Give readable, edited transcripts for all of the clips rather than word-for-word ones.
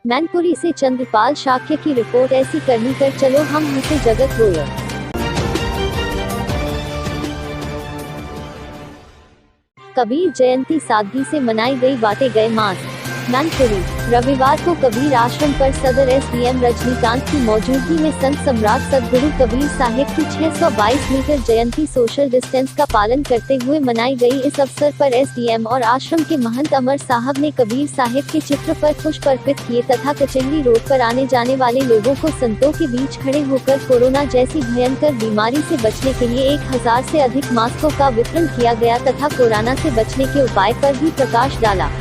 मैनपुरी से चंद्रपाल शाक्य की रिपोर्ट। ऐसी करनी कर चलो हम हंसे जगत रोए। कबीर जयंती सादगी से मनाई गई, बांटे गए मास्क। मैनपुरी, रविवार को कबीर आश्रम पर सदर एसडीएम रजनीकांत की मौजूदगी में संत सम्राट सद्गुरु कबीर साहिब की 622 मीटर जयंती सोशल डिस्टेंस का पालन करते हुए मनाई गई। इस अवसर पर एसडीएम और आश्रम के महंत अमर साहब ने कबीर साहिब के चित्र पर पुष्प अर्पित किए तथा कचहरी रोड पर आने जाने वाले लोगों को संतों के बीच खड़े होकर कोरोना जैसी भयंकर बीमारी से बचने के लिए 1000 से अधिक मास्कों का वितरण किया गया तथा कोरोना से बचने के उपाय पर भी प्रकाश डाला।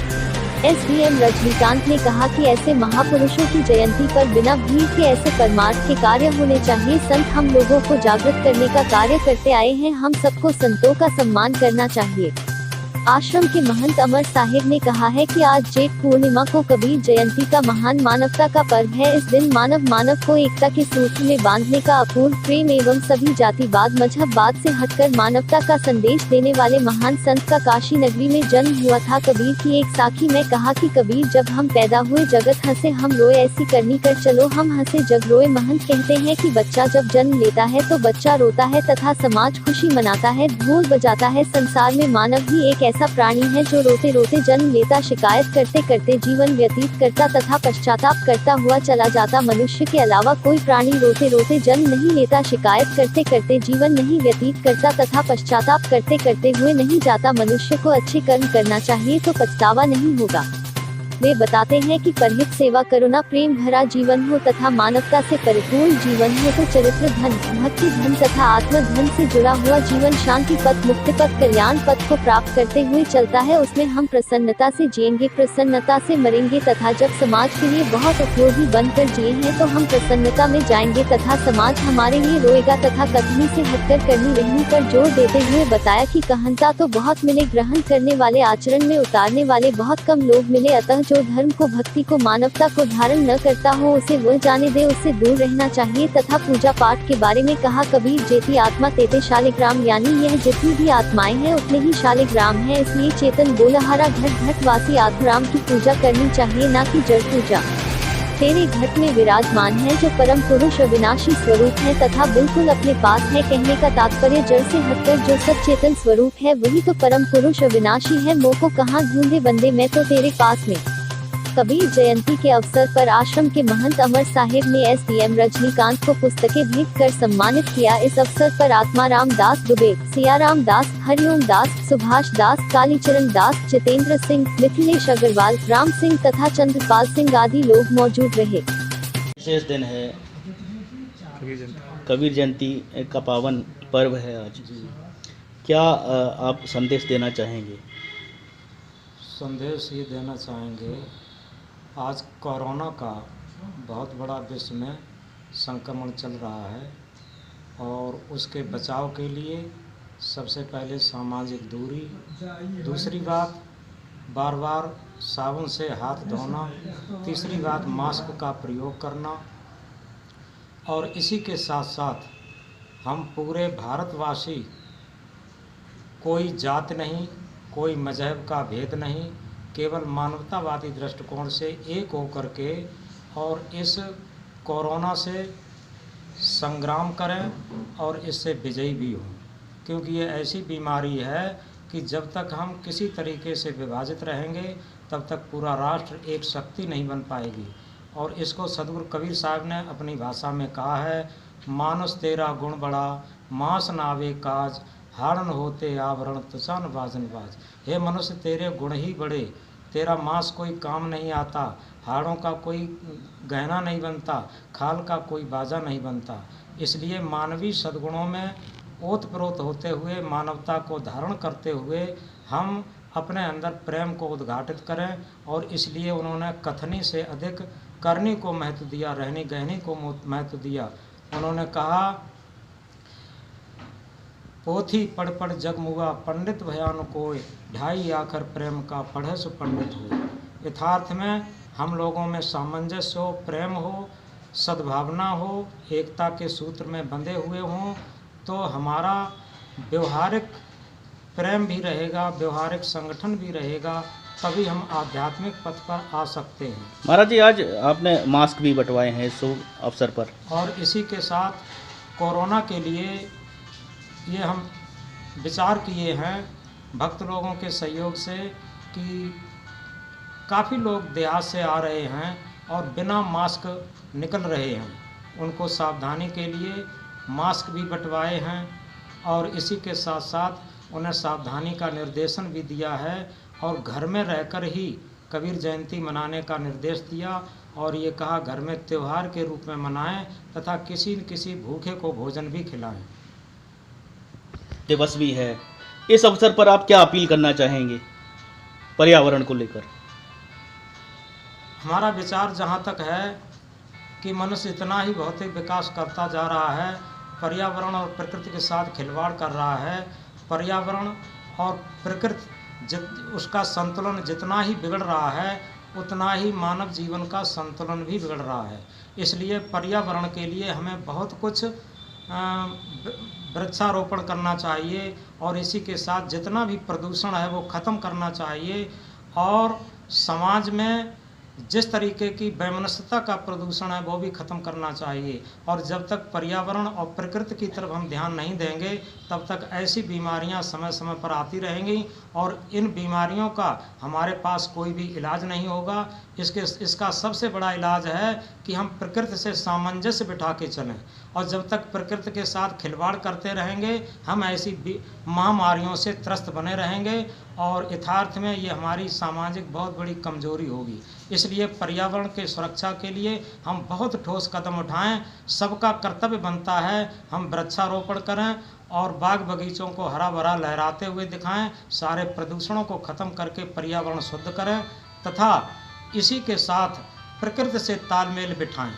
एसडीएम रजनीकांत ने कहा कि ऐसे महापुरुषों की जयंती पर बिना भीड़ के ऐसे परमार्थ के कार्य होने चाहिए। संत हम लोगों को जागृत करने का कार्य करते आए हैं, हम सबको संतों का सम्मान करना चाहिए। आश्रम के महंत अमर साहिब ने कहा है कि आज जेठ पूर्णिमा को कबीर जयंती का महान मानवता का पर्व है। इस दिन मानव को एकता के सूत्र में बांधने का अपूर्व प्रेम एवं सभी जातिवाद मजहबवाद से हटकर मानवता का संदेश देने वाले महान संत का काशी नगरी में जन्म हुआ था। कबीर की एक साखी में कहा कि कबीर जब हम पैदा हुए जगत हंसे हम रोए, ऐसी करनी कर चलो हम हंसे जग रोए। महंत कहते हैं कि बच्चा जब जन्म लेता है तो बच्चा रोता है तथा समाज खुशी मनाता है, ढोल बजाता है। संसार में मानव ही एक ऐसा प्राणी है जो रोते रोते जन्म लेता, शिकायत करते करते जीवन व्यतीत करता तथा पश्चाताप करता हुआ चला जाता। मनुष्य के अलावा कोई प्राणी रोते रोते जन्म नहीं लेता, शिकायत करते करते जीवन नहीं व्यतीत करता तथा पश्चाताप करते करते हुए नहीं जाता। मनुष्य को अच्छे कर्म करना चाहिए तो पछतावा नहीं होगा। वे बताते हैं कि परहित सेवा, करुणा, प्रेम भरा जीवन हो तथा मानवता से परिपूर्ण जीवन हो तो चरित्र धन, भक्ति धन तथा आत्म धन से जुड़ा हुआ जीवन शांति पथ, मुक्ति पथ, कल्याण पथ को प्राप्त करते हुए चलता है। उसमें हम प्रसन्नता से जिएंगे, प्रसन्नता से मरेंगे तथा जब समाज के लिए बहुत उपयोगी बनकर जिए हैं तो हम प्रसन्नता में जाएंगे तथा समाज हमारे लिए रोएगा तथा कथनी से हटकर करनी रहनी पर जोर देते हुए बताया कि कहनता तो बहुत मिले, ग्रहण करने वाले, आचरण में उतारने वाले बहुत कम लोग मिले। अतः जो धर्म को, भक्ति को, मानवता को धारण न करता हो उसे वह जाने दे, उससे दूर रहना चाहिए। तथा पूजा पाठ के बारे में कहा, कबीर जेती आत्मा तेते शालिग्राम, यानी यह जितनी भी आत्माएं हैं उतने ही शालिग्राम है। इसलिए चेतन बोलहारा घट घट वासी आत्माराम की पूजा करनी चाहिए, न कि जड़ पूजा। तेरे घट में विराजमान है जो परम पुरुष अविनाशी स्वरूप है तथा बिल्कुल अपने पास है। कहने का तात्पर्य जड़ से हटकर जो सब चेतन स्वरूप है वही तो परम पुरुष अविनाशी है। मोह को कहाँ ढूंढे बंदे, मैं तो तेरे पास में। कबीर जयंती के अवसर पर आश्रम के महंत अमर साहिब ने एसडीएम रजनीकांत को पुस्तकें भेंट कर सम्मानित किया। इस अवसर पर आत्माराम दास दुबे, सियाराम दास, हरिओम दास, सुभाष दास, कालीचरण दास, जितेंद्र सिंह, मिथिलेश अग्रवाल, राम सिंह तथा चंद्रपाल सिंह आदि लोग मौजूद रहे। विशेष दिन है, कबीर जयंती का पावन पर्व है आज। क्या आप संदेश देना चाहेंगे? संदेश ये देना चाहेंगे, आज कोरोना का बहुत बड़ा विश्व में संक्रमण चल रहा है और उसके बचाव के लिए सबसे पहले सामाजिक दूरी, दूसरी बात बार बार साबुन से हाथ धोना, तीसरी बात मास्क का प्रयोग करना और इसी के साथ साथ हम पूरे भारतवासी, कोई जात नहीं, कोई मजहब का भेद नहीं, केवल मानवतावादी दृष्टिकोण से एक होकर के और इस कोरोना से संग्राम करें और इससे विजयी भी हों। क्योंकि ये ऐसी बीमारी है कि जब तक हम किसी तरीके से विभाजित रहेंगे तब तक पूरा राष्ट्र एक शक्ति नहीं बन पाएगी। और इसको सद्गुरु कबीर साहब ने अपनी भाषा में कहा है, मानुष तेरा गुण बड़ा, मांस नावे काज, हारण होते आवरण तुसान बाजन बाज। हे मनुष्य, तेरे गुण ही बड़े, तेरा मांस कोई काम नहीं आता, हाड़ों का कोई गहना नहीं बनता, खाल का कोई बाजा नहीं बनता। इसलिए मानवीय सद्गुणों में ओतप्रोत होते हुए, मानवता को धारण करते हुए हम अपने अंदर प्रेम को उद्घाटित करें। और इसलिए उन्होंने कथनी से अधिक करनी को महत्व दिया, रहनी गहनी को महत्व दिया। उन्होंने कहा, पोथी पढ़ पढ़ जगमुआ, पंडित भयान कोय, ढाई आखर प्रेम का पढ़े सो पंडित हो। यथार्थ में हम लोगों में सामंजस्य हो, प्रेम हो, सद्भावना हो, एकता के सूत्र में बंधे हुए हों तो हमारा व्यवहारिक प्रेम भी रहेगा, व्यवहारिक संगठन भी रहेगा तभी हम आध्यात्मिक पथ पर आ सकते हैं। महाराज जी, आज आपने मास्क भी बंटवाए हैं इस शुभ अवसर पर। और इसी के साथ कोरोना के लिए ये हम विचार किए हैं भक्त लोगों के सहयोग से कि काफ़ी लोग देहात से आ रहे हैं और बिना मास्क निकल रहे हैं, उनको सावधानी के लिए मास्क भी बंटवाए हैं और इसी के साथ साथ उन्हें सावधानी का निर्देशन भी दिया है और घर में रहकर ही कबीर जयंती मनाने का निर्देश दिया और ये कहा घर में त्यौहार के रूप में मनाएं तथा किसी न किसी भूखे को भोजन भी खिलाएं। दिवस भी है, इस अवसर पर आप क्या अपील करना चाहेंगे पर्यावरण को लेकर? हमारा विचार जहाँ तक है कि मनुष्य इतना ही भौतिक विकास करता जा रहा है, पर्यावरण और प्रकृति के साथ खिलवाड़ कर रहा है। पर्यावरण और प्रकृति उसका संतुलन जितना ही बिगड़ रहा है उतना ही मानव जीवन का संतुलन भी बिगड़ रहा है। इसलिए पर्यावरण के लिए हमें बहुत कुछ वृक्षारोपण करना चाहिए और इसी के साथ जितना भी प्रदूषण है वो ख़त्म करना चाहिए और समाज में जिस तरीके की वैमनस्यता का प्रदूषण है वो भी ख़त्म करना चाहिए। और जब तक पर्यावरण और प्रकृति की तरफ हम ध्यान नहीं देंगे तब तक ऐसी बीमारियां समय समय पर आती रहेंगी और इन बीमारियों का हमारे पास कोई भी इलाज नहीं होगा। इसका सबसे बड़ा इलाज है कि हम प्रकृति से सामंजस्य बिठा के चलें और जब तक प्रकृति के साथ खिलवाड़ करते रहेंगे हम ऐसी महामारियों से त्रस्त बने रहेंगे और यथार्थ में ये हमारी सामाजिक बहुत बड़ी कमजोरी होगी। इसलिए पर्यावरण के सुरक्षा के लिए हम बहुत ठोस कदम उठाएं। सबका कर्तव्य बनता है हम वृक्षारोपण करें और बाग बगीचों को हरा भरा लहराते हुए दिखाएं, सारे प्रदूषणों को ख़त्म करके पर्यावरण शुद्ध करें तथा इसी के साथ प्रकृति से तालमेल बिठाएं।